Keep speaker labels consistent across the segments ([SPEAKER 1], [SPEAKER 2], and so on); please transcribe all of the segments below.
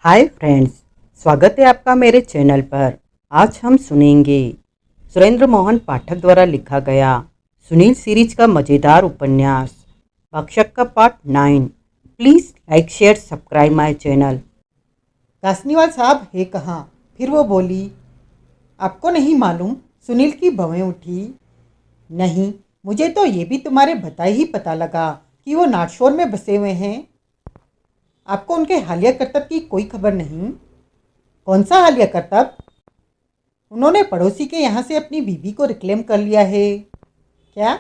[SPEAKER 1] Hi friends, स्वागत है आपका मेरे चैनल पर। आज हम सुनेंगे सुरेंद्र मोहन पाठक द्वारा लिखा गया सुनील सीरीज का मज़ेदार उपन्यास भक्षक का part 9। Please like share subscribe my channel.
[SPEAKER 2] Kasniwal साहब है कहाँ? फिर वो बोली, आपको नहीं मालूम? सुनील की भवें उठी। नहीं, मुझे तो ये भी तुम्हारे बताए ही पता लगा कि वो नागशोर में बसे हुए हैं। आपको उनके हालिया करतब की कोई खबर नहीं? कौन सा हालिया करतब? उन्होंने पड़ोसी के यहाँ से अपनी बीवी को रिक्लेम कर लिया है। क्या?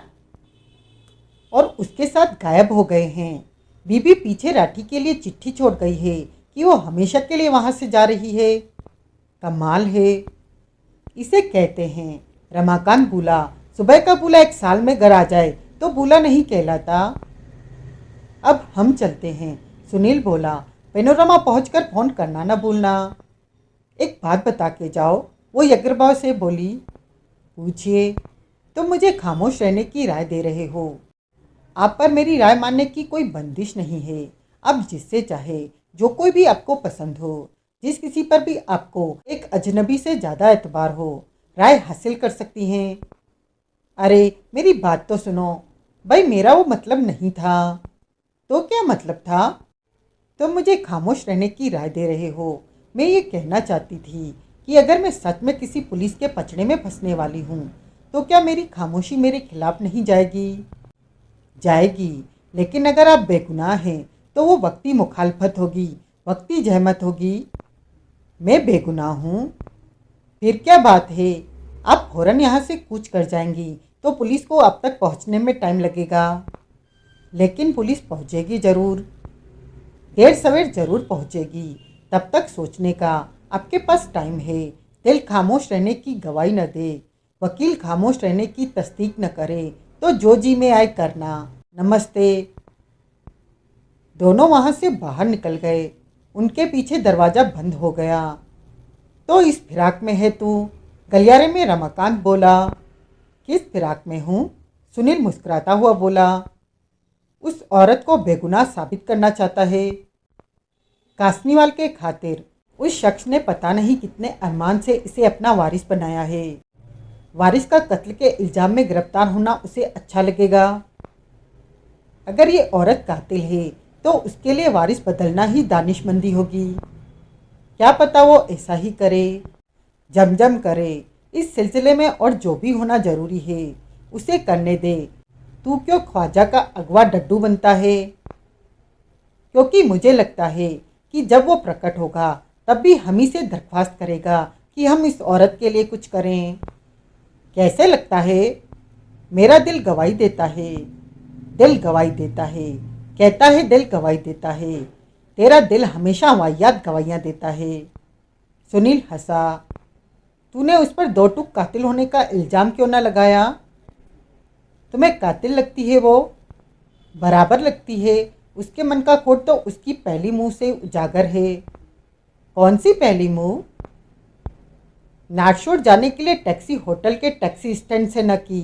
[SPEAKER 2] और उसके साथ गायब हो गए हैं। बीबी पीछे राठी के लिए चिट्ठी छोड़ गई है कि वो हमेशा के लिए वहाँ से जा रही है। कमाल है। इसे कहते हैं रमाकांत बूला। सुबह का बूला 1 साल में घर आ जाए तो बूला नहीं कहलाता। अब हम चलते हैं, सुनील बोला। पेनोरमा पहुंचकर फ़ोन करना न भूलना। एक बात बता के जाओ, वो यज्ञभाव से बोली। पूछिए। तुम मुझे खामोश रहने की राय दे रहे हो। आप पर मेरी राय मानने की कोई बंदिश नहीं है। अब जिससे चाहे, जो कोई भी आपको पसंद हो, जिस किसी पर भी आपको एक अजनबी से ज़्यादा एतबार हो, राय हासिल कर सकती हैं। अरे मेरी बात तो सुनो। भाई मेरा वो मतलब नहीं था। तो क्या मतलब था? तुम मुझे खामोश रहने की राय दे रहे हो। मैं ये कहना चाहती थी कि अगर मैं सच में किसी पुलिस के पचड़े में फंसने वाली हूँ तो क्या मेरी खामोशी मेरे खिलाफ नहीं जाएगी? जाएगी, लेकिन अगर आप बेगुनाह हैं तो वो वक्ती मुखालफत होगी, वक्ती जहमत होगी। मैं बेगुनाह हूँ? फिर क्या बात है। आप फौरन यहाँ से कूच कर जाएंगी तो पुलिस को आप तक पहुँचने में टाइम लगेगा। लेकिन पुलिस पहुँचेगी ज़रूर। देर सवेर ज़रूर पहुँचेगी। तब तक सोचने का आपके पास टाइम है। दिल खामोश रहने की गवाही न दे, वकील खामोश रहने की तस्दीक न करे, तो जो जी में आए करना। नमस्ते। दोनों वहाँ से बाहर निकल गए। उनके पीछे दरवाज़ा बंद हो गया। तो इस फिराक में है तू? गलियारे में रमाकांत बोला। किस फिराक में हूँ? सुनील मुस्कुराता हुआ बोला। उस औरत को बेगुनाह साबित करना चाहता है। कासनीवाल के खातिर उस शख्स ने पता नहीं कितने अरमान से इसे अपना वारिस बनाया है। वारिस का कत्ल के इल्ज़ाम में गिरफ्तार होना उसे अच्छा लगेगा। अगर ये औरत कातिल है तो उसके लिए वारिस बदलना ही दानिशमंदी होगी। क्या पता वो ऐसा ही करे, जमजम करे। इस सिलसिले में और जो भी होना ज़रूरी है उसे करने दे। तू क्यों ख्वाजा का अगवा डड्डू बनता है? क्योंकि मुझे लगता है कि जब वो प्रकट होगा तब भी हम ही से दरख्वास्त करेगा कि हम इस औरत के लिए कुछ करें। कैसे लगता है? मेरा दिल गवाही देता है। दिल गवाही देता है। कहता है दिल गवाही देता है। तेरा दिल हमेशा वाहियात गवाहियाँ देता है। सुनील हंसा। तूने उस पर 2 टूक कातिल होने का इल्ज़ाम क्यों ना लगाया? तुम्हें कातिल लगती है वो? बराबर लगती है। उसके मन का खोट तो उसकी पहली मुंह से उजागर है। कौन सी पहली मुंह? नागशोर जाने के लिए टैक्सी होटल के टैक्सी स्टैंड से न की,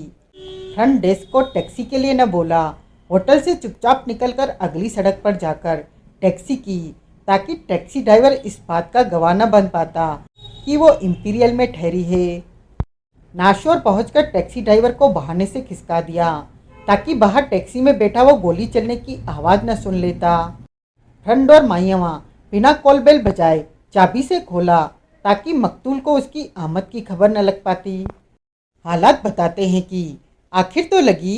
[SPEAKER 2] फ्रंट डेस्क को टैक्सी के लिए न बोला, होटल से चुपचाप निकलकर अगली सड़क पर जाकर टैक्सी की, ताकि टैक्सी ड्राइवर इस बात का गवाह न बन पाता कि वो इंपीरियल में ठहरी है। नागशोर पहुंचकर टैक्सी ड्राइवर को बहाने से खिसका दिया ताकि बाहर टैक्सी में बैठा वो गोली चलने की आवाज़ न सुन लेता। फ्रंट डोर माइयावा बिना कॉल बेल बजाए चाबी से खोला ताकि मकतूल को उसकी आमद की खबर न लग पाती। हालात बताते हैं कि आखिर तो लगी।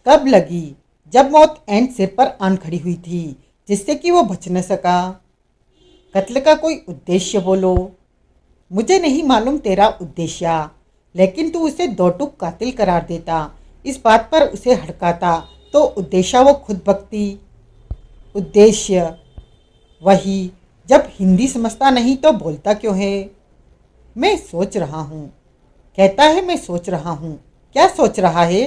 [SPEAKER 2] कब लगी? जब मौत एंड सिर पर आन खड़ी हुई थी, जिससे कि वो बच न सका। कत्ल का कोई उद्देश्य बोलो। मुझे नहीं मालूम तेरा उद्देश्य, लेकिन तू उसे 2 टूक कातिल करार देता, इस बात पर उसे हड़काता, तो उद्देश्य वो खुद बकती। उद्देश्य वही। जब हिंदी समझता नहीं तो बोलता क्यों है? मैं सोच रहा हूँ। कहता है मैं सोच रहा हूँ। क्या सोच रहा है?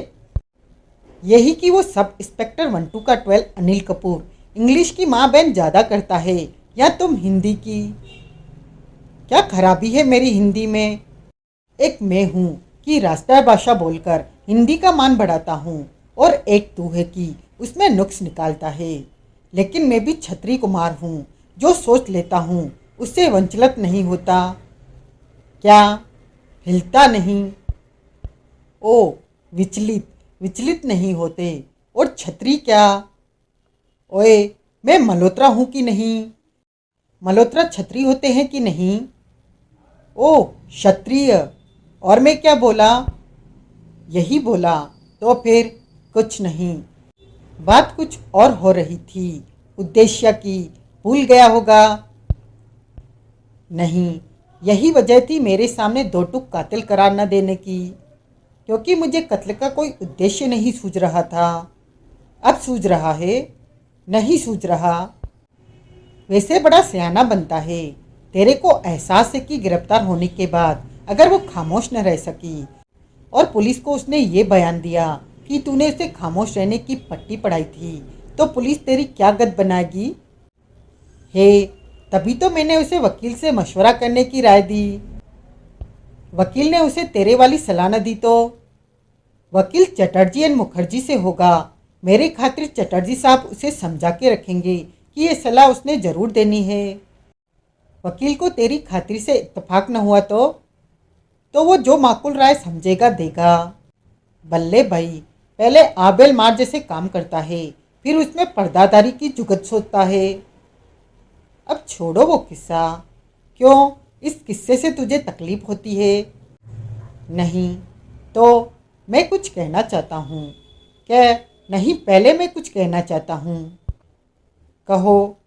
[SPEAKER 2] यही कि वो सब इंस्पेक्टर मंटू का 12 अनिल कपूर इंग्लिश की माँ बहन ज़्यादा करता है या तुम हिंदी की? क्या खराबी है मेरी हिंदी में? एक मैं हूँ कि राष्ट्रभाषा बोलकर हिंदी का मान बढ़ाता हूँ, और एक तू है कि उसमें नुक्स निकालता है। लेकिन मैं भी छत्री कुमार हूँ जो सोच लेता हूँ उससे वंचलित नहीं होता। क्या? हिलता नहीं? ओ, विचलित विचलित नहीं होते। और छतरी क्या? ओए, मैं मल्होत्रा हूँ कि नहीं? मल्होत्रा छतरी होते हैं कि नहीं? ओ, क्षत्रिय। और मैं क्या बोला? यही बोला। तो फिर? कुछ नहीं। बात कुछ और हो रही थी। उद्देश्य की भूल गया होगा। नहीं, यही वजह थी मेरे सामने दो टूक कातिल करार न देने की, क्योंकि मुझे कत्ल का कोई उद्देश्य नहीं सूझ रहा था। अब सूझ रहा है? नहीं सूझ रहा। वैसे बड़ा सियाना बनता है। तेरे को एहसास है कि गिरफ्तार होने के बाद अगर वो खामोश न रह सकी और पुलिस को उसने ये बयान दिया कि तूने उसे खामोश रहने की पट्टी पढ़ाई थी, तो पुलिस तेरी क्या गत बनाएगी? हे, तभी तो मैंने उसे वकील से मशवरा करने की राय दी। वकील ने उसे तेरे वाली सलाह न दी तो? वकील चटर्जी एंड मुखर्जी से होगा। मेरे खातिर चटर्जी साहब उसे समझा के रखेंगे कि ये सलाह उसने ज़रूर देनी है। वकील को तेरी खातिर से इत्तेफाक न हुआ तो वो जो माकूल राय समझेगा देगा। बल्ले भाई, पहले आबेल मार जैसे काम करता है, फिर उसमें पर्दादारी की जुगत सोचता है। अब छोड़ो वो किस्सा। क्यों? इस किस्से से तुझे तकलीफ होती है? नहीं। तो मैं कुछ कहना चाहता हूँ। क्या? नहीं, पहले मैं कुछ कहना चाहता हूँ। कहो।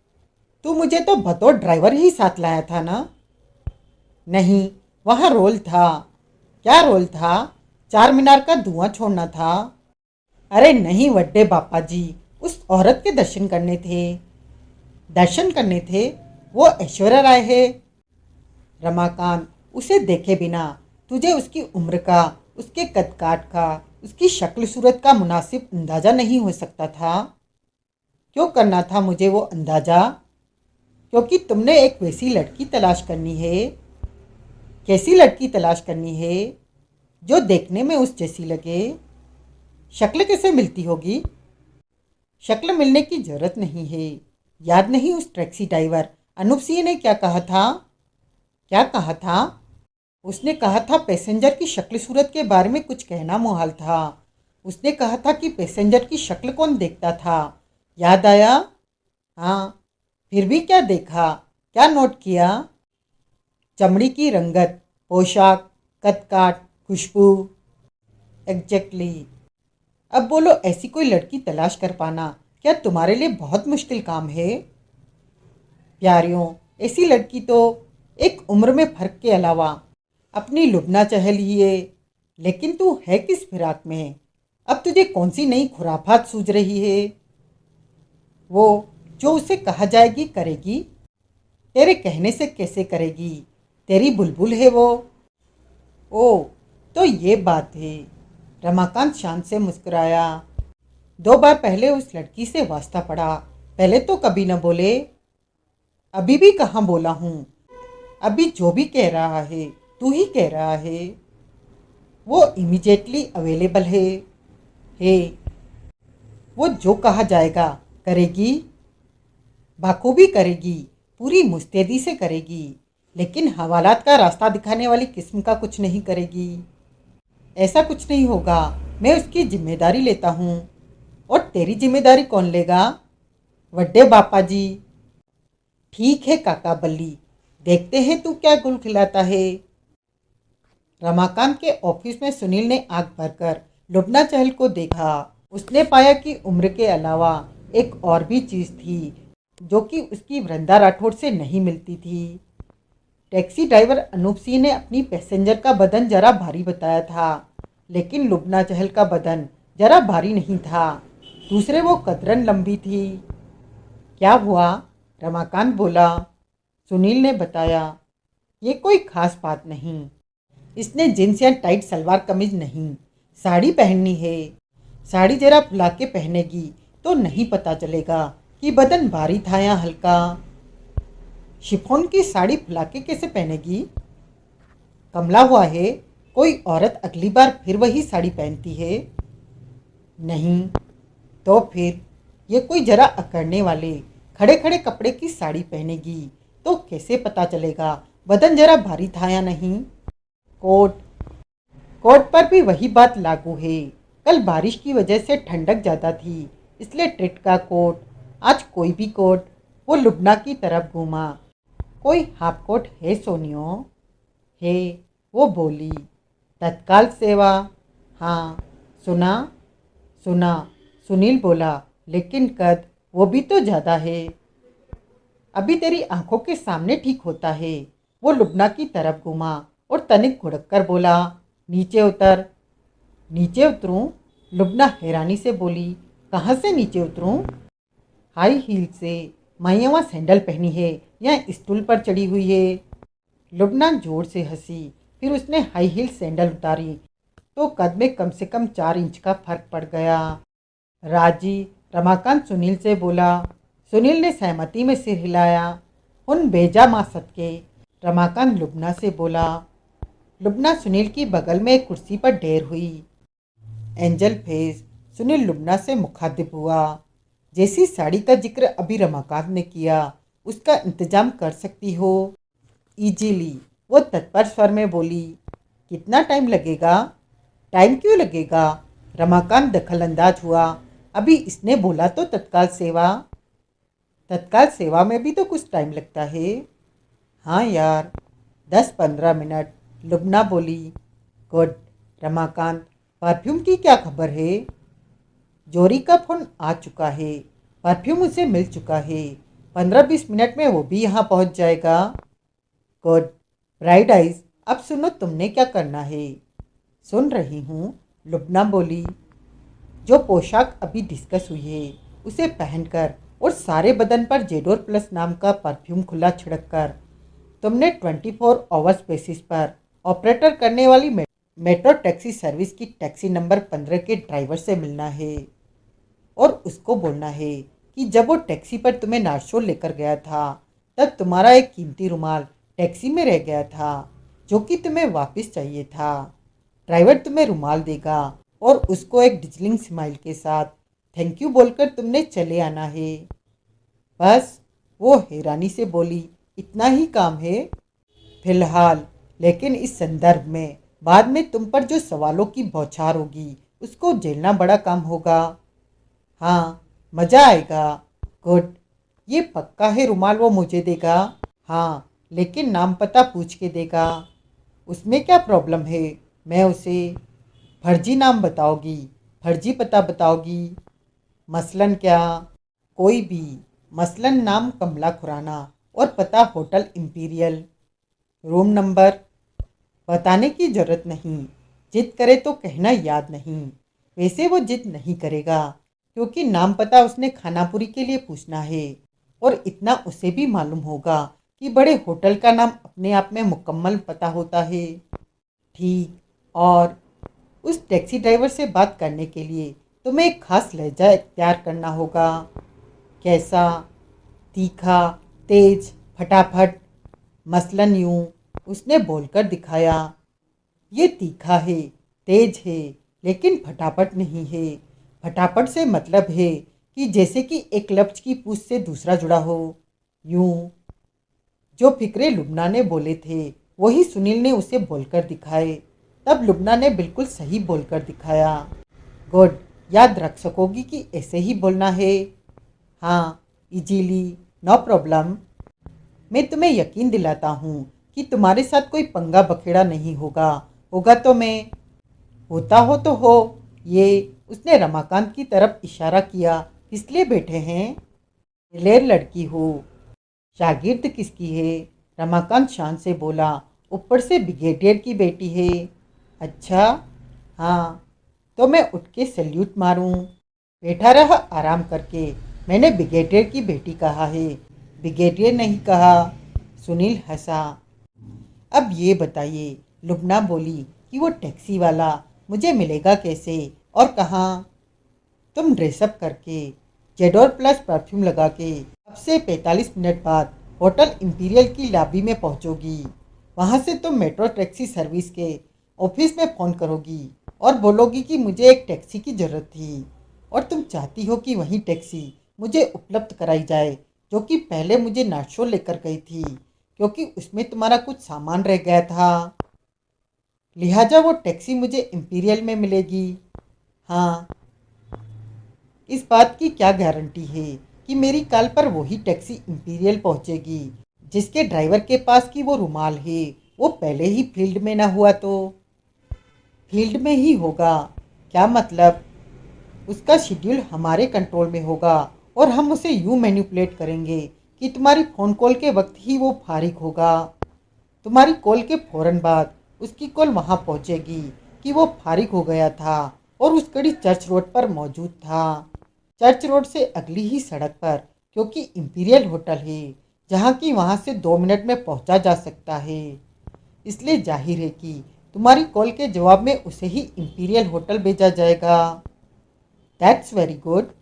[SPEAKER 2] तू मुझे तो बतौर ड्राइवर ही साथ लाया था ना? नहीं, वहाँ रोल था। क्या रोल था? चार मीनार का धुआं छोड़ना था। अरे नहीं वड्डे बापा जी, उस औरत के दर्शन करने थे। दर्शन करने थे? वो ऐश्वर्या राय है। रमाकांत, उसे देखे बिना तुझे उसकी उम्र का, उसके कद काठ का, उसकी शक्ल सूरत का मुनासिब अंदाज़ा नहीं हो सकता था? क्यों करना था मुझे वो अंदाज़ा? क्योंकि तुमने एक वैसी लड़की तलाश करनी है। कैसी लड़की तलाश करनी है? जो देखने में उस जैसी लगे। शक्ल कैसे मिलती होगी? शक्ल मिलने की जरूरत नहीं है। याद नहीं उस टैक्सी ड्राइवर अनूप सिंह ने क्या कहा था? क्या कहा था? उसने कहा था पैसेंजर की शक्ल सूरत के बारे में कुछ कहना मुहाल था। उसने कहा था कि पैसेंजर की शक्ल कौन देखता था। याद आया? हाँ। फिर भी क्या देखा? क्या नोट किया? चमड़ी की रंगत, पोशाक, कद काठ, खुशबू। एग्जैक्टली। अब बोलो, ऐसी कोई लड़की तलाश कर पाना क्या तुम्हारे लिए बहुत मुश्किल काम है? प्यारियों, ऐसी लड़की तो एक उम्र में फ़र्क के अलावा अपनी लुबना चाह लिए। लेकिन तू है किस फिराक में? अब तुझे कौन सी नई खुराफात सूझ रही है? वो जो उसे कहा जाएगी करेगी। तेरे कहने से कैसे करेगी? तेरी बुलबुल है वो। ओ, तो ये बात है। रमाकांत शांत से मुस्कुराया। दो बार पहले उस लड़की से वास्ता पड़ा, पहले तो कभी न बोले। अभी भी कहाँ बोला हूँ? अभी जो भी कह रहा है तू ही कह रहा है। वो इमीडिएटली अवेलेबल है। हे, वो जो कहा जाएगा करेगी। बाखूबी करेगी, पूरी मुस्तैदी से करेगी। लेकिन हवालात का रास्ता दिखाने वाली किस्म का कुछ नहीं करेगी। ऐसा कुछ नहीं होगा। मैं उसकी जिम्मेदारी लेता हूँ। और तेरी जिम्मेदारी कौन लेगा? वड्डे बापा जी। ठीक है काका बल्ली, देखते हैं तू क्या गुल खिलाता है। रमाकांत के ऑफिस में सुनील ने आंख भरकर लुबना चहल को देखा। उसने पाया कि उम्र के अलावा एक और भी चीज़ थी जो कि उसकी वृंदा राठौड़ से नहीं मिलती थी। टैक्सी ड्राइवर अनूप सिंह ने अपनी पैसेंजर का बदन जरा भारी बताया था, लेकिन लुबना चहल का बदन जरा भारी नहीं था। दूसरे वो कतरन लंबी थी। क्या हुआ? रमाकांत बोला। सुनील ने बताया, ये कोई खास बात नहीं। इसने जींस या टाइट सलवार कमीज नहीं, साड़ी पहननी है। साड़ी जरा फुला के पहनेगी तो नहीं पता चलेगा कि बदन भारी था या हल्का। शिफॉन की साड़ी फुला के कैसे पहनेगी? कमला हुआ है, कोई औरत अगली बार फिर वही साड़ी पहनती है। नहीं। तो फिर ये कोई जरा अकड़ने वाले, खड़े खड़े कपड़े की साड़ी पहनेगी तो कैसे पता चलेगा बदन जरा भारी था या नहीं। कोट कोट पर भी वही बात लागू है। कल बारिश की वजह से ठंडक ज़्यादा थी, इसलिए ट्रिट का कोट, आज कोई भी कोट। वो लुबना की तरफ घूमा। कोई हाफ कोट है सोनियो? है, वो बोली। तत्काल सेवा? हाँ। सुना? सुना, सुनील बोला। लेकिन कद वो भी तो ज़्यादा है। अभी तेरी आंखों के सामने ठीक होता है। वो लुबना की तरफ घूमा और तनिक घुड़क कर बोला, नीचे उतर। नीचे उतरूं? लुबना हैरानी से बोली, कहाँ से नीचे उतरूं? हाई हील से। मैं वहाँ सैंडल पहनी है या स्टूल पर चढ़ी हुई है? लुबना जोर से हंसी। फिर उसने हाई हील सैंडल उतारी तो कद में कम से कम 4 इंच का फर्क पड़ गया। राजी? रमाकांत सुनील से बोला। सुनील ने सहमति में सिर हिलाया। उन बेजा माँ सदके, रमाकांत लुबना से बोला। लुबना सुनील की बगल में एक कुर्सी पर ढेर हुई। Angel face. सुनील लुबना से मुखातिब हुआ। जैसी साड़ी का जिक्र अभी रमाकांत ने किया, उसका इंतजाम कर सकती हो? इजीली, वो तत्पर स्वर में बोली। कितना टाइम लगेगा? टाइम क्यों लगेगा? रमाकांत दखलंदाज हुआ। अभी इसने बोला तो तत्काल सेवा। तत्काल सेवा में भी तो कुछ टाइम लगता है। हाँ यार, 10-15 मिनट, लुबना बोली। गुड। रमाकांत, परफ्यूम की क्या खबर है? जोरी का फोन आ चुका है, परफ्यूम उसे मिल चुका है। 15-20 मिनट में वो भी यहाँ पहुँच जाएगा। गुड। ब्राइट आइज, अब सुनो तुमने क्या करना है। सुन रही हूँ, लुबना बोली। जो पोशाक अभी डिस्कस हुई है उसे पहनकर और सारे बदन पर जेडोर प्लस नाम का परफ्यूम खुला छिड़क कर तुमने 24 आवर्स बेसिस पर ऑपरेटर करने वाली मेट्रो टैक्सी सर्विस की टैक्सी नंबर 15 के ड्राइवर से मिलना है और उसको बोलना है कि जब वो टैक्सी पर तुम्हें नारशोल लेकर गया था तब तुम्हारा एक कीमती रुमाल टैक्सी में रह गया था जो कि तुम्हें वापस चाहिए था। ड्राइवर तुम्हें रुमाल देगा और उसको एक डिजलिंग स्माइल के साथ थैंक यू बोलकर तुमने चले आना है। बस? वो हैरानी से बोली, इतना ही काम है? फिलहाल, लेकिन इस संदर्भ में बाद में तुम पर जो सवालों की बौछार होगी उसको झेलना बड़ा काम होगा। हाँ, मज़ा आएगा। गुड। ये पक्का है रुमाल वो मुझे देगा? हाँ, लेकिन नाम पता पूछ के देगा। उसमें क्या प्रॉब्लम है? मैं उसे फर्जी नाम बताओगी, फर्जी पता बताओगी? मसलन क्या? कोई भी। मसलन नाम कमला खुराना और पता होटल इंपीरियल। Room number? बताने की जरूरत नहीं। जिद करे तो कहना याद नहीं। वैसे वो जिद नहीं करेगा क्योंकि नाम पता उसने खानापुरी के लिए पूछना है और इतना उसे भी मालूम होगा कि बड़े होटल का नाम अपने आप में मुकम्मल पता होता है। ठीक। और उस टैक्सी ड्राइवर से बात करने के लिए तुम्हें एक खास लहजा इख्तियार करना होगा। कैसा? तीखा, तेज, फटाफट। मसलन यूं, उसने बोलकर दिखाया। ये तीखा है, तेज है, लेकिन फटाफट नहीं है। फटाफट से मतलब है कि जैसे कि एक लफ्ज की पूछ से दूसरा जुड़ा हो। यूं। जो फिक्रे लुबना ने बोले थे वही सुनील ने उसे बोलकर दिखाए। तब लुबना ने बिल्कुल सही बोलकर दिखाया। गुड। याद रख सकोगी कि ऐसे ही बोलना है? हाँ, इजीली, नो प्रॉब्लम। मैं तुम्हें यकीन दिलाता हूँ कि तुम्हारे साथ कोई पंगा बखेड़ा नहीं होगा। होगा तो मैं। होता हो तो हो। ये, उसने रमाकांत की तरफ इशारा किया। किस लिए बैठे हैं? दिलेर लड़की हो। शागिर्द किसकी है? रमाकांत शान से बोला। ऊपर से ब्रिगेडियर की बेटी है। अच्छा? हाँ। तो मैं उठ के सल्यूट मारूं? बैठा रहा आराम करके। मैंने ब्रिगेडियर की बेटी कहा है, ब्रिगेडियर नहीं कहा। सुनील हंसा। अब ये बताइए, लुबना बोली, कि वो टैक्सी वाला मुझे मिलेगा कैसे और कहाँ? तुम ड्रेसअप करके, जेडोर प्लस परफ्यूम लगा के अब से 45 मिनट बाद होटल इंपीरियल की लॉबी में पहुंचोगी। वहां से तुम मेट्रो टैक्सी सर्विस के ऑफिस में फ़ोन करोगी और बोलोगी कि मुझे एक टैक्सी की ज़रूरत थी और तुम चाहती हो कि वही टैक्सी मुझे उपलब्ध कराई जाए जो कि पहले मुझे नाइट शो लेकर गई थी, क्योंकि उसमें तुम्हारा कुछ सामान रह गया था। लिहाजा वो टैक्सी मुझे इम्पीरियल में मिलेगी। हाँ, इस बात की क्या गारंटी है कि मेरी कॉल पर वही टैक्सी इम्पीरियल पहुंचेगी जिसके ड्राइवर के पास की वो रुमाल है वो पहले ही फील्ड में ना हुआ तो? फील्ड में ही होगा। क्या मतलब? उसका शेड्यूल हमारे कंट्रोल में होगा और हम उसे यूं मैनिपुलेट करेंगे कि तुम्हारी फ़ोन कॉल के वक्त ही वो फारिग होगा। तुम्हारी कॉल के फ़ौरन बाद उसकी कॉल वहां पहुंचेगी कि वो फारिग हो गया था और उस कड़ी चर्च रोड पर मौजूद था। चर्च रोड से अगली ही सड़क पर, क्योंकि इंपीरियल होटल है जहाँ की वहाँ से 2 मिनट में पहुँचा जा सकता है। इसलिए जाहिर है कि तुम्हारी कॉल के जवाब में उसे ही इंपीरियल होटल भेजा जाएगा। That's very good.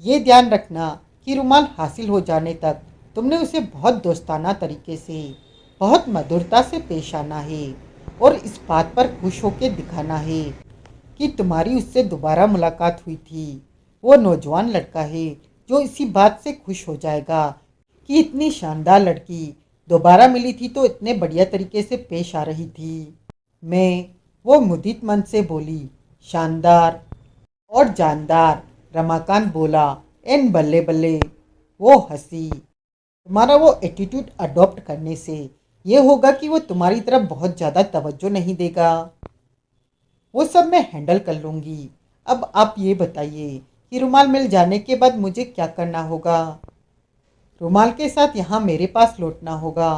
[SPEAKER 2] ये ध्यान रखना कि रुमाल हासिल हो जाने तक तुमने उसे बहुत दोस्ताना तरीके से, बहुत मधुरता से पेश आना है और इस बात पर खुश होकर दिखाना है कि तुम्हारी उससे दोबारा मुलाकात हुई थी। वो नौजवान लड़का है जो इसी बात से खुश हो जाएगा कि इतनी शानदार लड़की दोबारा मिली थी तो इतने बढ़िया तरीके से पेश आ रही थी। मैं, वो मुदित मन से बोली। शानदार और जानदार, रमाकांत बोला। एन बल्ले बल्ले, वो हंसी। तुम्हारा वो एटीट्यूड अडॉप्ट करने से ये होगा कि वो तुम्हारी तरफ बहुत ज़्यादा तवज्जो नहीं देगा। वो सब मैं हैंडल कर लूँगी। अब आप ये बताइए कि रुमाल मिल जाने के बाद मुझे क्या करना होगा? रुमाल के साथ यहाँ मेरे पास लौटना होगा।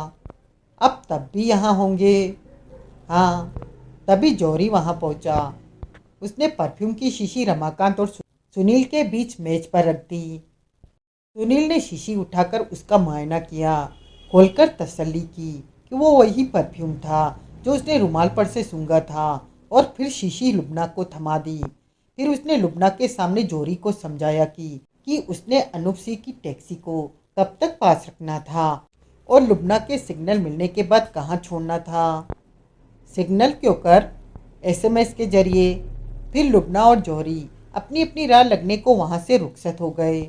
[SPEAKER 2] अब तब भी यहाँ होंगे? हाँ, तभी जौहरी वहाँ पहुँचा। उसने परफ्यूम की शीशी रमाकांत और सुनील के बीच मेज पर रख दी। सुनील ने शीशी उठाकर उसका मुआयना किया, खोलकर तसल्ली की कि वो वही परफ्यूम था जो उसने रुमाल पर से सूंघा था, और फिर शीशी लुबना को थमा दी। फिर उसने लुबना के सामने जौहरी को समझाया कि उसने अनूप सिंह की टैक्सी को कब तक पास रखना था और लुबना के सिग्नल मिलने के बाद कहाँ छोड़ना था। सिग्नल क्यों कर, एसएमएस के जरिए। फिर लुबना और जौहरी अपनी अपनी राह लगने को वहाँ से रुखसत हो गए।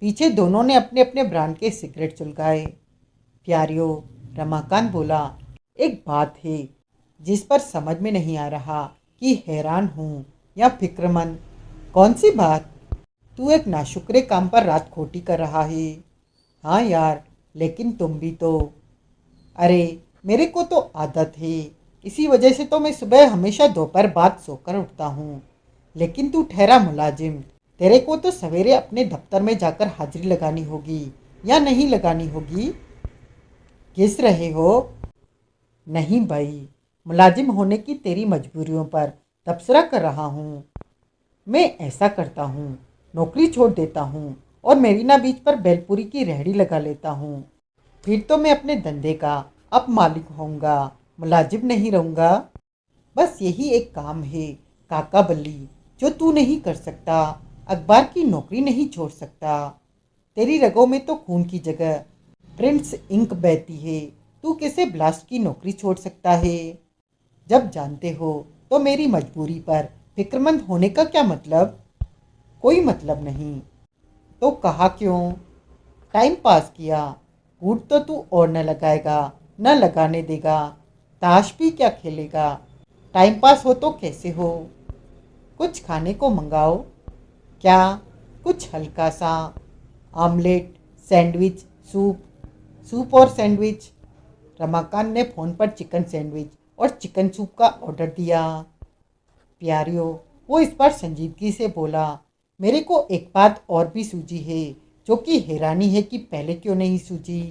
[SPEAKER 2] पीछे दोनों ने अपने अपने ब्रांड के सिगरेट सुलगाए। प्यारियो, रमाकांत बोला, एक बात है जिस पर समझ में नहीं आ रहा कि हैरान हूँ या फिक्रमंद। कौन सी बात? तू एक नाशुक्रे काम पर रात खोटी कर रहा है। हाँ यार, लेकिन तुम भी तो। अरे, मेरे को तो आदत है, इसी वजह से तो मैं सुबह हमेशा दोपहर बाद सोकर उठता हूँ। लेकिन तू ठहरा मुलाजिम, तेरे को तो सवेरे अपने दफ्तर में जाकर हाजिरी लगानी होगी या नहीं लगानी होगी? घिस रहे हो? नहीं भाई, मुलाजिम होने की तेरी मजबूरियों पर तबसरा कर रहा हूँ। मैं ऐसा करता हूँ, नौकरी छोड़ देता हूँ और मेरीना बीच पर बेलपुरी की रेहड़ी लगा लेता हूँ। फिर तो मैं अपने धंधे का अब मालिक होऊंगा, मुलाजिम नहीं रहूँगा। बस यही एक काम है काका बल्ली जो तू नहीं कर सकता। अखबार की नौकरी नहीं छोड़ सकता। तेरी रगों में तो खून की जगह प्रिंट्स इंक बहती है। तू कैसे ब्लास्ट की नौकरी छोड़ सकता है? जब जानते हो तो मेरी मजबूरी पर फिक्रमंद होने का क्या मतलब? कोई मतलब नहीं। तो कहा क्यों? टाइम पास किया। कूट तो तू और न लगाएगा न लगाने देगा। ताश भी क्या खेलेगा? टाइम पास हो तो कैसे हो? कुछ खाने को मंगाओ। क्या? कुछ हल्का सा। Omelette, sandwich, soup. सूप और सैंडविच। रमाकांत ने फ़ोन पर चिकन सैंडविच और चिकन सूप का ऑर्डर दिया। प्यारियो, वो इस बार संजीदगी से बोला, मेरे को एक बात और भी सूझी है जो कि हैरानी है कि पहले क्यों नहीं सूझी।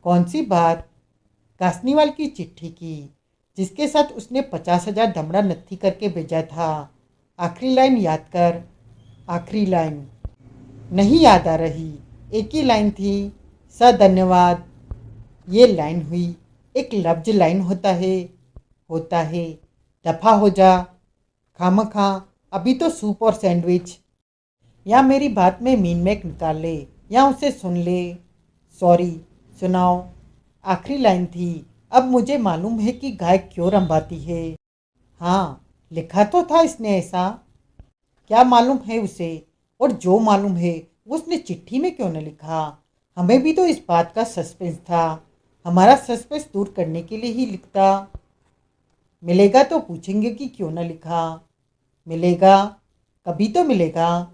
[SPEAKER 2] कौन सी बात? कासनीवाल की चिट्ठी की, जिसके साथ उसने 50,000 धमड़ा नत्थी करके भेजा था। आखिरी लाइन याद कर। आखिरी लाइन नहीं याद आ रही। एक ही लाइन थी, स धन्यवाद। ये लाइन हुई। एक लफ्ज लाइन होता है। होता है। दफा हो जा। खामखा अभी तो सूप और सैंडविच। या मेरी बात में मीन मेक निकाल ले या उसे सुन ले। सॉरी, सुनाओ। आखिरी लाइन थी, अब मुझे मालूम है कि गाय क्यों रंभाती है। हाँ, लिखा तो था इसने ऐसा। क्या मालूम है उसे? और जो मालूम है वो उसने चिट्ठी में क्यों न लिखा? हमें भी तो इस बात का सस्पेंस था। हमारा सस्पेंस दूर करने के लिए ही लिखता। मिलेगा तो पूछेंगे कि क्यों न लिखा। मिलेगा, कभी तो मिलेगा।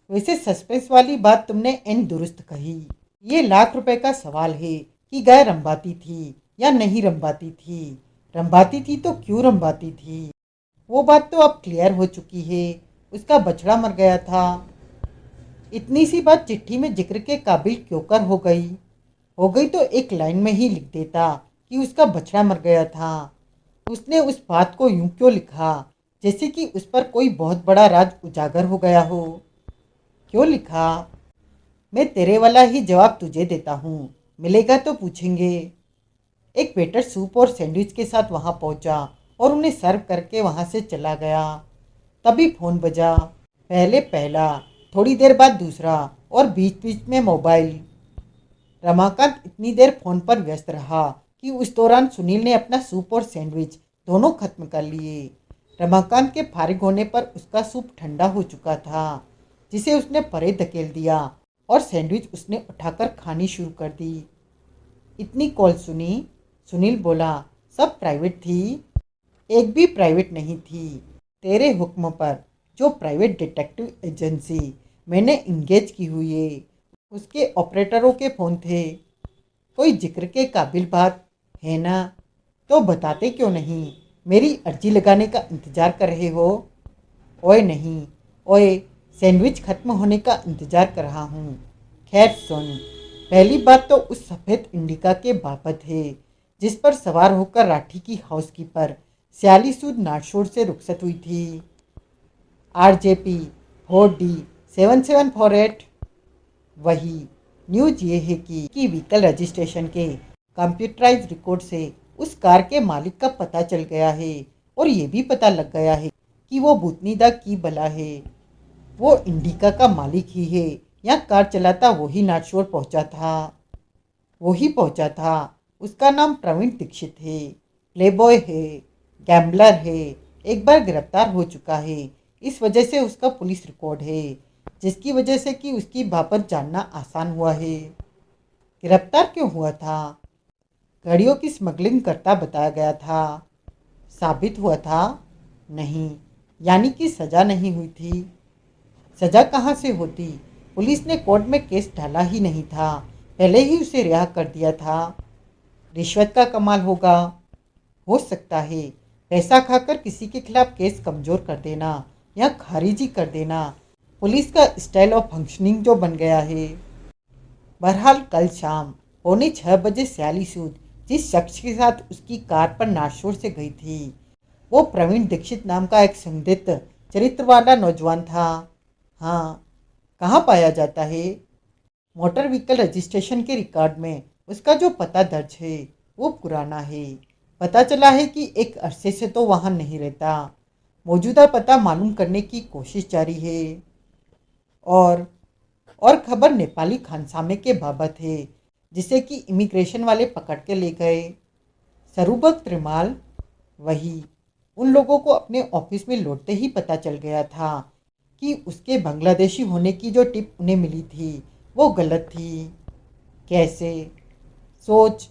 [SPEAKER 2] वैसे सस्पेंस वाली बात तुमने एन दुरुस्त कही। ये लाख रुपए का सवाल है कि गाय रंबाती थी या नहीं रंबाती थी। रंबाती थी तो क्यों रंबाती थी? वो बात तो अब क्लियर हो चुकी है। उसका बछड़ा मर गया था। इतनी सी बात चिट्ठी में जिक्र के काबिल क्यों कर हो गई? हो गई तो एक लाइन में ही लिख देता कि उसका बछड़ा मर गया था। उसने उस बात को यूं क्यों लिखा, जैसे कि उस पर कोई बहुत बड़ा राज उजागर हो गया हो? क्यों लिखा? मैं तेरे वाला ही जवाब तुझे देता हूँ। मिलेगा तो पूछेंगे। एक वेटर सूप और सैंडविच के साथ वहां पहुंचा और उन्हें सर्व करके वहां से चला गया। तभी फोन बजा। पहले पहला, थोड़ी देर बाद दूसरा और बीच बीच में मोबाइल। रमाकांत इतनी देर फोन पर व्यस्त रहा कि उस दौरान सुनील ने अपना सूप और सैंडविच दोनों खत्म कर लिए। रमाकांत के फारिग होने पर उसका सूप ठंडा हो चुका था, जिसे उसने परे धकेल दिया और सैंडविच उसने उठाकर खानी शुरू कर दी। इतनी कॉल सुनी? सुनील बोला। सब प्राइवेट थी? एक भी प्राइवेट नहीं थी। तेरे हुक्म पर जो प्राइवेट डिटेक्टिव एजेंसी मैंने इंगेज की हुई है, उसके ऑपरेटरों के फ़ोन थे। कोई जिक्र के काबिल बात है ना? तो बताते क्यों नहीं? मेरी अर्जी लगाने का इंतज़ार कर रहे हो? ओए नहीं, ओए, सैंडविच खत्म होने का इंतज़ार कर रहा हूँ। खैर सुन, पहली बात तो उस सफ़ेद इंडिका के बाबत है जिस पर सवार होकर राठी की हाउसकीपर स्याली सूद नाटशोर से रुखसत हुई थी। RJP 4D7748। वही। न्यूज ये है कि व्हीकल रजिस्ट्रेशन के कंप्यूटराइज रिकॉर्ड से उस कार के मालिक का पता चल गया है और ये भी पता लग गया है कि वो भूतनीदा की बला है। वो इंडिका का मालिक ही है या कार चलाता वही नाटशोर पहुंचा था। वही पहुंचा था। उसका नाम प्रवीण दीक्षित है। प्लेबॉय है, गैम्बलर है, एक बार गिरफ्तार हो चुका है। इस वजह से उसका पुलिस रिकॉर्ड है, जिसकी वजह से कि उसकी बाबत जानना आसान हुआ है। गिरफ्तार क्यों हुआ था? घड़ियों की स्मगलिंग करता बताया गया था। साबित हुआ था? नहीं। यानी कि सज़ा नहीं हुई थी। सज़ा कहाँ से होती? पुलिस ने कोर्ट में केस डाला ही नहीं था, पहले ही उसे रिहा कर दिया था। रिश्वत का कमाल होगा। हो सकता है। पैसा खाकर किसी के खिलाफ केस कमज़ोर कर देना या खारिजी कर देना पुलिस का स्टाइल ऑफ फंक्शनिंग जो बन गया है। बहरहाल कल शाम 5:45 स्याली सूद जिस शख्स के साथ उसकी कार पर नाशोर से गई थी, वो प्रवीण दीक्षित नाम का एक संदिग्ध चरित्र वाला नौजवान था। हाँ। कहाँ पाया जाता है? मोटर व्हीकल रजिस्ट्रेशन के रिकॉर्ड में उसका जो पता दर्ज है वो पुराना है। पता चला है कि एक अरसे से तो वहाँ नहीं रहता। मौजूदा पता मालूम करने की कोशिश जारी है। और और खबर नेपाली खानसामे के बाबत है, जिसे कि इमिग्रेशन वाले पकड़ के ले गए। सरूबक त्रिमाल? वही। उन लोगों को अपने ऑफिस में लौटते ही पता चल गया था कि उसके बांग्लादेशी होने की जो टिप उन्हें मिली थी वो गलत थी। कैसे? सोच।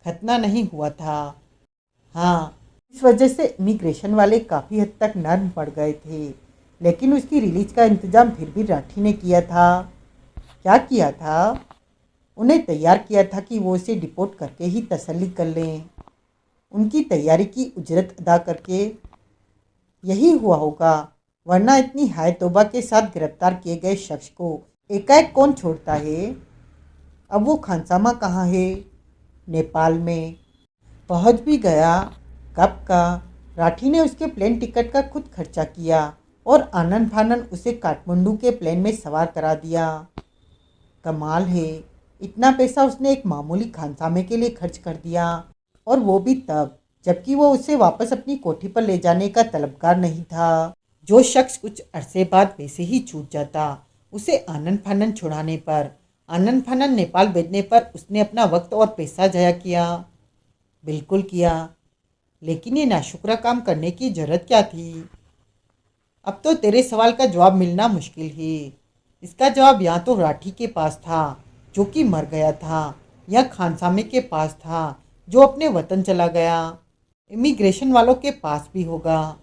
[SPEAKER 2] खतना नहीं हुआ था। हाँ। इस वजह से इमिग्रेशन वाले काफ़ी हद तक नर्म पड़ गए थे, लेकिन उसकी रिलीज का इंतज़ाम फिर भी राठी ने किया था। क्या किया था? उन्हें तैयार किया था कि वो उसे डिपोर्ट करके ही तसल्ली कर लें, उनकी तैयारी की उजरत अदा करके। यही हुआ होगा, वरना इतनी हाय तौबा के साथ गिरफ्तार किए गए शख्स को एकाएक कौन छोड़ता है? अब वो खानसामा कहाँ है? नेपाल में। पहुंच भी गया? कब का? राठी ने उसके प्लेन टिकट का खुद खर्चा किया और आनन फानन उसे काठमांडू के प्लेन में सवार करा दिया। कमाल है, इतना पैसा उसने एक मामूली खानसामे के लिए खर्च कर दिया, और वो भी तब जबकि वो उसे वापस अपनी कोठी पर ले जाने का तलबगार नहीं था। जो शख्स कुछ अरसे बाद वैसे ही छूट जाता, उसे आनन फानन छुड़ाने पर, आनन फानन नेपाल भेजने पर उसने अपना वक्त और पैसा जाया किया। बिल्कुल किया। लेकिन ये नाशुक्रा काम करने की जरूरत क्या थी? अब तो तेरे सवाल का जवाब मिलना मुश्किल है। इसका जवाब या तो राठी के पास था जो कि मर गया था, या खानसामे के पास था जो अपने वतन चला गया। इमिग्रेशन वालों के पास भी होगा।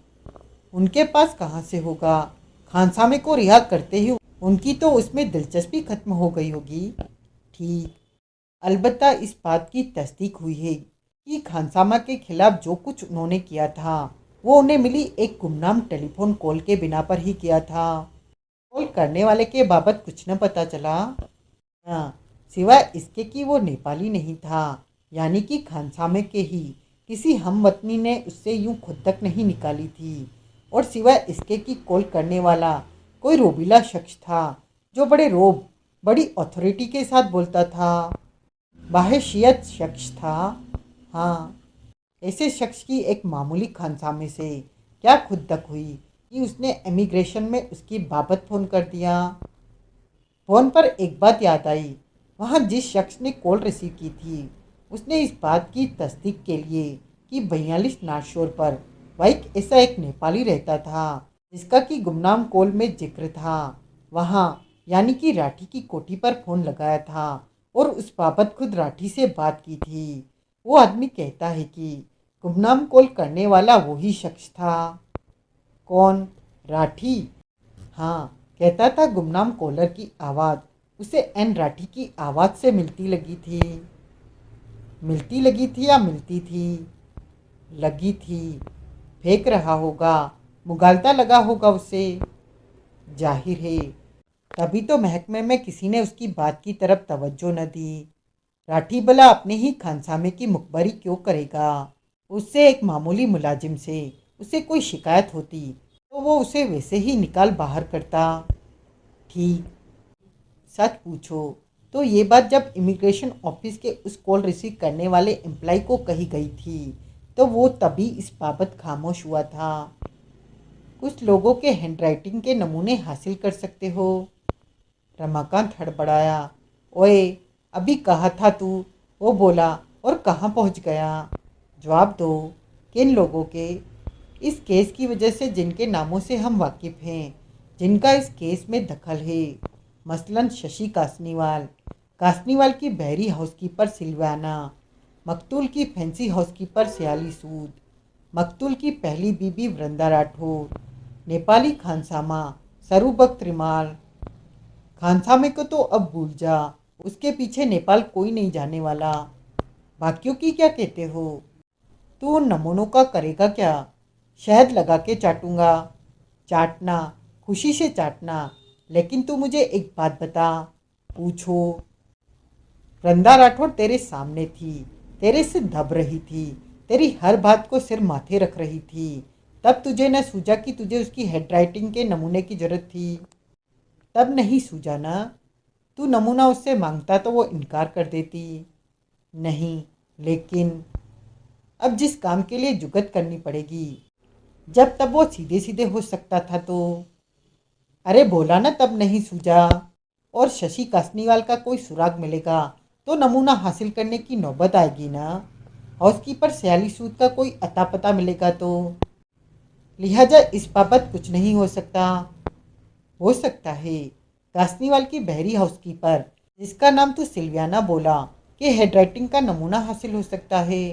[SPEAKER 2] उनके पास कहाँ से होगा? खानसामे को रिहा करते ही उनकी तो उसमें दिलचस्पी खत्म हो गई होगी। ठीक, अलबत्ता इस बात की तस्दीक हुई है कि खानसामा के खिलाफ जो कुछ उन्होंने किया था वो उन्हें मिली एक गुमनाम टेलीफोन कॉल के बिना पर ही किया था। कॉल करने वाले के बाबत कुछ न पता चला। हाँ, सिवाय इसके कि वो नेपाली नहीं था, यानी कि खानसामे के ही किसी हमवतनी ने उससे यूं खुद तक नहीं निकाली थी। और सिवाय इसके कि कॉल करने वाला कोई रोबीला शख्स था जो बड़े रोब, बड़ी अथॉरिटी के साथ बोलता था। बाहैशियत शख्स था। हाँ, ऐसे शख्स की एक मामूली खानसामे से क्या खुद तक हुई कि उसने इमिग्रेशन में उसकी बाबत फ़ोन कर दिया। फ़ोन पर एक बात याद आई, वहाँ जिस शख्स ने कॉल रिसीव की थी उसने इस बात की तस्दीक के लिए कि 42 नाशोर पर वाइक ऐसा एक नेपाली रहता था जिसका कि गुमनाम कॉल में जिक्र था, वहाँ यानी कि राठी की कोठी पर फ़ोन लगाया था और उस बाबत खुद राठी से बात की थी। वो आदमी कहता है कि गुमनाम कॉल करने वाला वही शख्स था। कौन? राठी। हाँ, कहता था गुमनाम कॉलर की आवाज़ उसे एन राठी की आवाज़ से मिलती लगी थी। मिलती लगी थी या मिलती थी? लगी थी। फेंक रहा होगा, मुगालता लगा होगा उसे। जाहिर है, तभी तो महकमे में किसी ने उसकी बात की तरफ तवज्जो न दी। राठी भला अपने ही खानसामे की मुखबरी क्यों करेगा? उससे एक मामूली मुलाजिम से उसे कोई शिकायत होती तो वो उसे वैसे ही निकाल बाहर करता। ठीक, सच पूछो तो ये बात जब इमिग्रेशन ऑफिस के उस कॉल रिसीव करने वाले एम्प्लॉय को कही गई थी तो वो तभी इस बाबत खामोश हुआ था। कुछ लोगों के हैंडराइटिंग के नमूने हासिल कर सकते हो। रमाकांत हड़बड़ाया। ओए, अभी कहा था तू। वो बोला। और कहाँ पहुँच गया? जवाब दो। किन लोगों के? इस केस की वजह से जिनके नामों से हम वाकिफ़ हैं, जिनका इस केस में दखल है। मसलन शशि कासनीवाल, कासनीवाल की बहरी हाउसकीपर सिल्वाना, मकतूल की फैंसी हाउसकीपर सयाली सूद, मकतूल की पहली बीबी वृंदा राठौर, नेपाली खानसामा सरूबख्त रिमाल। खानसामे को तो अब भूल जा, उसके पीछे नेपाल कोई नहीं जाने वाला। बाकियों की क्या कहते हो? तू उन नमूनों का करेगा क्या? शहद लगा के चाटूंगा। चाटना, खुशी से चाटना, लेकिन तू मुझे एक बात बता। पूछो। वृंदा राठौर तेरे सामने थी, तेरे से दब रही थी, तेरी हर बात को सिर माथे रख रही थी, तब तुझे न सूझा कि तुझे उसकी हैंडराइटिंग के नमूने की जरूरत थी? तब नहीं सूझा ना? तू नमूना उससे मांगता तो वो इनकार कर देती। नहीं, लेकिन अब जिस काम के लिए जुगत करनी पड़ेगी, जब तब वो सीधे सीधे हो सकता था तो। अरे बोला ना, तब नहीं सूझा। और शशि कासनीवाल का कोई सुराग मिलेगा तो नमूना हासिल करने की नौबत आएगी ना। हाउसकीपर सयाली सूद का कोई अता पता मिलेगा तो। लिहाजा इस बाबत कुछ नहीं हो सकता। हो सकता है। कासनीवाल की बहरी हाउसकीपर जिसका नाम तू सिल्वियाना बोला कि हैंडराइटिंग का नमूना हासिल हो सकता है।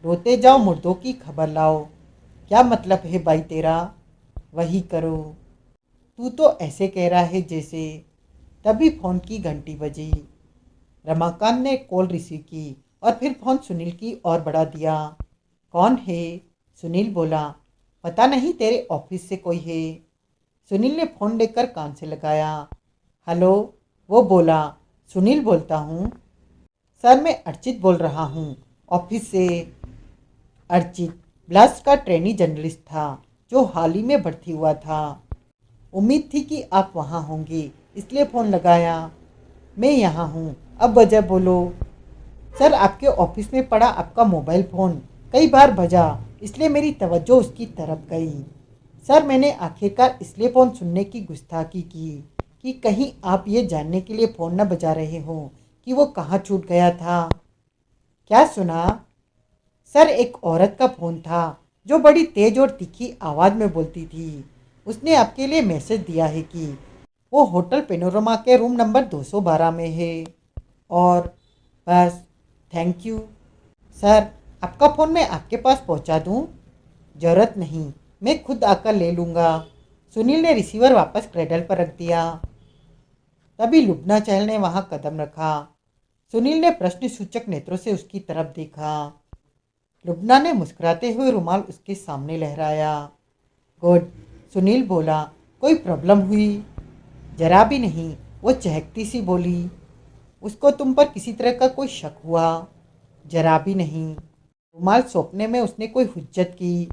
[SPEAKER 2] रोते जाओ मुर्दों की खबर लाओ। क्या मतलब है भाई तेरा? वही करो। तू तो ऐसे कह रहा है जैसे। तभी फ़ोन की घंटी बजी। रमाकांत ने कॉल रिसीव की और फिर फ़ोन सुनील की ओर बढ़ा दिया। कौन है? सुनील बोला। पता नहीं, तेरे ऑफिस से कोई है। सुनील ने फ़ोन लेकर कान से लगाया। हेलो, वो बोला। सुनील बोलता हूँ। सर, मैं अर्चित बोल रहा हूँ, ऑफिस से। अर्चित ब्लास्ट का ट्रेनी जर्नलिस्ट था जो हाल ही में भर्ती हुआ था। उम्मीद थी कि आप वहाँ होंगे, इसलिए फ़ोन लगाया। मैं यहाँ हूँ, अब वजह बोलो। सर, आपके ऑफिस में पड़ा आपका मोबाइल फ़ोन कई बार बजा, इसलिए मेरी तवज्जो उसकी तरफ गई। सर, मैंने आखिरकार इसलिए फ़ोन सुनने की गुस्ताखी की कि कहीं आप ये जानने के लिए फ़ोन न बजा रहे हो कि वो कहाँ छूट गया था। क्या सुना? सर, एक औरत का फ़ोन था जो बड़ी तेज़ और तीखी आवाज़ में बोलती थी। उसने आपके लिए मैसेज दिया है कि वो होटल पेनोरमा के रूम नंबर 212 में है। और बस, थैंक यू। सर, आपका फ़ोन मैं आपके पास पहुंचा दूं? ज़रूरत नहीं, मैं खुद आकर ले लूँगा। सुनील ने रिसीवर वापस क्रेडल पर रख दिया। तभी लुबना चहल ने वहां कदम रखा। सुनील ने प्रश्न सूचक नेत्रों से उसकी तरफ देखा। लुबना ने मुस्कुराते हुए रुमाल उसके सामने लहराया। गुड, सुनील बोला। कोई प्रॉब्लम हुई? जरा भी नहीं, वो चहकती सी बोली। उसको तुम पर किसी तरह का कोई शक हुआ? जरा भी नहीं। रुमाल सौंपने में उसने कोई हुज्जत की?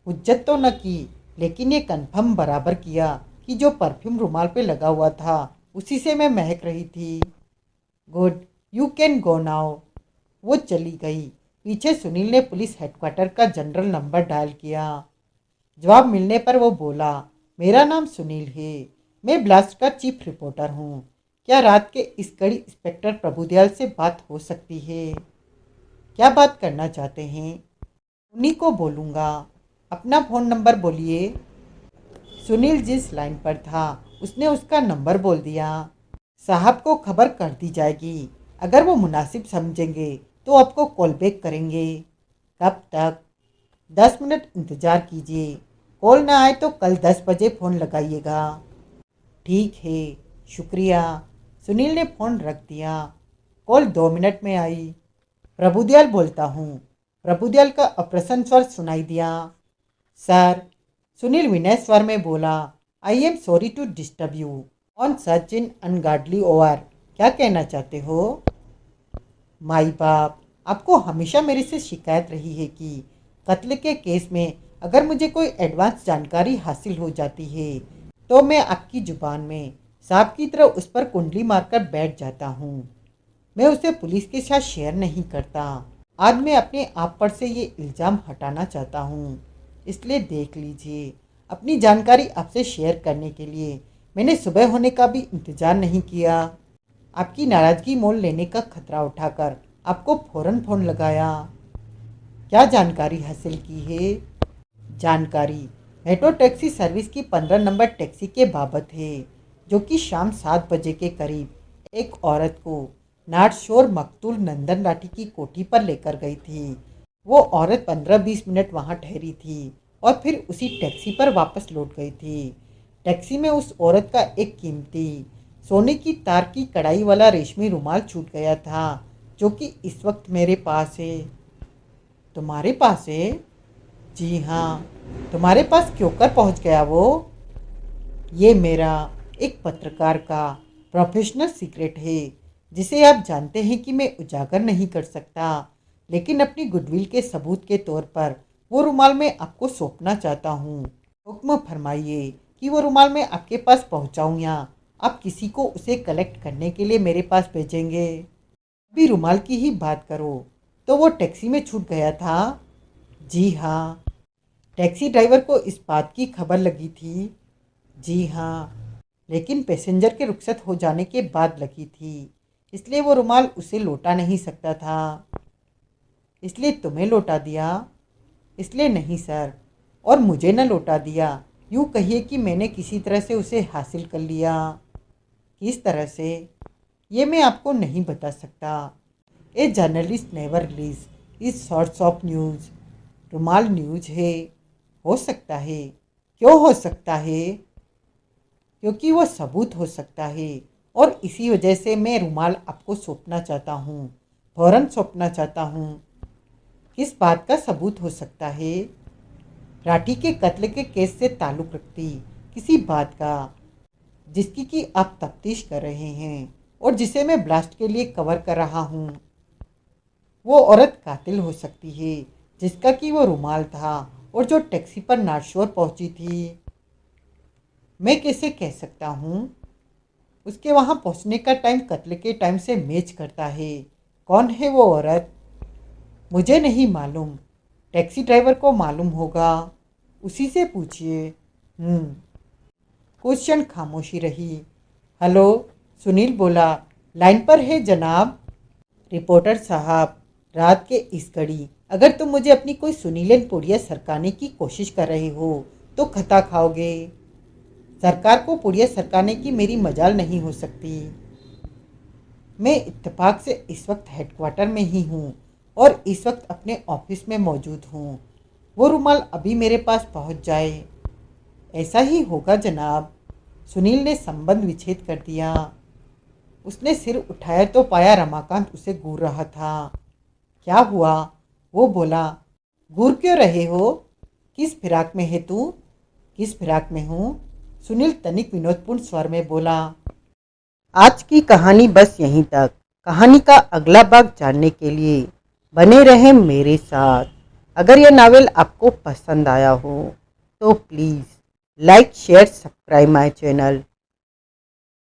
[SPEAKER 2] हुज्जत तो न की, लेकिन ये कन्फर्म बराबर किया कि जो परफ्यूम रुमाल पे लगा हुआ था उसी से मैं महक रही थी। Good, you can go now. वो चली गई। पीछे सुनील ने पुलिस हेडक्वार्टर का जनरल नंबर डायल किया। जवाब मिलने पर वो बोला, मेरा नाम सुनील है। मैं ब्लास्ट का चीफ रिपोर्टर हूँ। क्या रात के इस कड़ी इंस्पेक्टर प्रभुदयाल से बात हो सकती है? क्या बात करना चाहते हैं? उन्हीं को बोलूँगा। अपना फ़ोन नंबर बोलिए। सुनील जिस लाइन पर था उसने उसका नंबर बोल दिया। साहब को खबर कर दी जाएगी। अगर वो मुनासिब समझेंगे तो आपको कॉल बैक करेंगे। कब तक? 10 मिनट इंतज़ार कीजिए। कॉल ना आए तो कल 10 बजे फ़ोन लगाइएगा। ठीक है, शुक्रिया। सुनील ने फ़ोन रख दिया। कॉल 2 मिनट में आई। प्रभुदयाल बोलता हूँ। प्रभुदयाल का अप्रसन्न स्वर सुनाई दिया। सर, सुनील विनय स्वर में बोला, I am sorry to disturb you on such in ungodly over. क्या कहना चाहते हो? माई बाप, आपको हमेशा मेरे से शिकायत रही है कि कत्ल के केस में अगर मुझे कोई एडवांस जानकारी हासिल हो जाती है तो मैं आपकी ज़ुबान में सांप की तरह उस पर कुंडली मारकर बैठ जाता हूँ। मैं उसे पुलिस के साथ शेयर नहीं करता। आज मैं अपने आप पर से ये इल्ज़ाम हटाना चाहता हूँ। इसलिए देख लीजिए, अपनी जानकारी आपसे शेयर करने के लिए मैंने सुबह होने का भी इंतज़ार नहीं किया। आपकी नाराज़गी मोल लेने का खतरा उठाकर आपको फ़ौरन फ़ोन लगाया। क्या जानकारी हासिल की है? जानकारी मेट्रो टैक्सी सर्विस की 15 नंबर टैक्सी के बाबत है, जो कि शाम 7 बजे के करीब एक औरत को नार्थ शोर मकतूल नंदन लाठी की कोठी पर लेकर गई थी। वो औरत 15-20 मिनट वहाँ ठहरी थी और फिर उसी टैक्सी पर वापस लौट गई थी। टैक्सी में उस औरत का एक कीमती सोने की तार की कढ़ाई वाला रेशमी रुमाल छूट गया था, जो कि इस वक्त मेरे पास है। तुम्हारे पास है? जी हाँ। तुम्हारे पास क्यों कर पहुँच गया वो? ये मेरा एक पत्रकार का प्रोफेशनल सीक्रेट है, जिसे आप जानते हैं कि मैं उजागर नहीं कर सकता। लेकिन अपनी गुडविल के सबूत के तौर पर वो रुमाल मैं आपको सौंपना चाहता हूँ। हुक्म फरमाइए कि वो रुमाल मैं आपके पास पहुँचाऊँ या आप किसी को उसे कलेक्ट करने के लिए मेरे पास भेजेंगे? अभी रुमाल की ही बात करो तो वो टैक्सी में छूट गया था। जी हाँ। टैक्सी ड्राइवर को इस बात की खबर लगी थी। जी हाँ, लेकिन पैसेंजर के रुखसत हो जाने के बाद लगी थी, इसलिए वो रुमाल उसे लौटा नहीं सकता था। इसलिए तुम्हें लौटा दिया? इसलिए नहीं सर, और मुझे न लौटा दिया, यूँ कहिए कि मैंने किसी तरह से उसे हासिल कर लिया। किस तरह से, ये मैं आपको नहीं बता सकता। A journalist never release is sorts of news. रुमाल न्यूज़ है। हो सकता है। क्यों हो सकता है? क्योंकि वो सबूत हो सकता है, और इसी वजह से मैं रुमाल आपको सौंपना चाहता हूँ, फ़ौरन सौंपना चाहता हूँ। किस बात का सबूत हो सकता है? राठी के कत्ल के केस से ताल्लुक़ रखती किसी बात का, जिसकी कि आप तफ्तीश कर रहे हैं और जिसे मैं ब्लास्ट के लिए कवर कर रहा हूँ। वो औरत कातिल हो सकती है जिसका कि वो रुमाल था और जो टैक्सी पर नारशोर पहुंची थी। मैं कैसे कह सकता हूँ? उसके वहाँ पहुँचने का टाइम कत्ल के टाइम से मैच करता है। कौन है वो औरत? मुझे नहीं मालूम। टैक्सी ड्राइवर को मालूम होगा, उसी से पूछिए। कुछ क्षण खामोशी रही। हेलो, सुनील बोला। लाइन पर है जनाब। रिपोर्टर साहब, रात के इस घड़ी अगर तुम मुझे अपनी कोई सुनीलन पुड़िया सरकाने की कोशिश कर रहे हो तो खता खाओगे। सरकार को पुड़िया सरकाने की मेरी मजाल नहीं हो सकती। मैं इत्तेफाक से इस वक्त हेडक्वार्टर में ही हूँ और इस वक्त अपने ऑफिस में मौजूद हूँ। वो रुमाल अभी मेरे पास पहुँच जाए। ऐसा ही होगा जनाब। सुनील ने संबंध विच्छेद कर दिया। उसने सिर उठाया तो पाया रमाकांत उसे घूर रहा था। क्या हुआ? वो बोला। घूर क्यों रहे हो? किस फिराक में है तू? किस फिराक में हूँ? सुनील तनिक विनोदपूर्ण स्वर में बोला।
[SPEAKER 1] आज की कहानी बस यहीं तक। कहानी का अगला भाग जानने के लिए बने रहें मेरे साथ। अगर यह नावल आपको पसंद आया हो तो please like share subscribe my channel.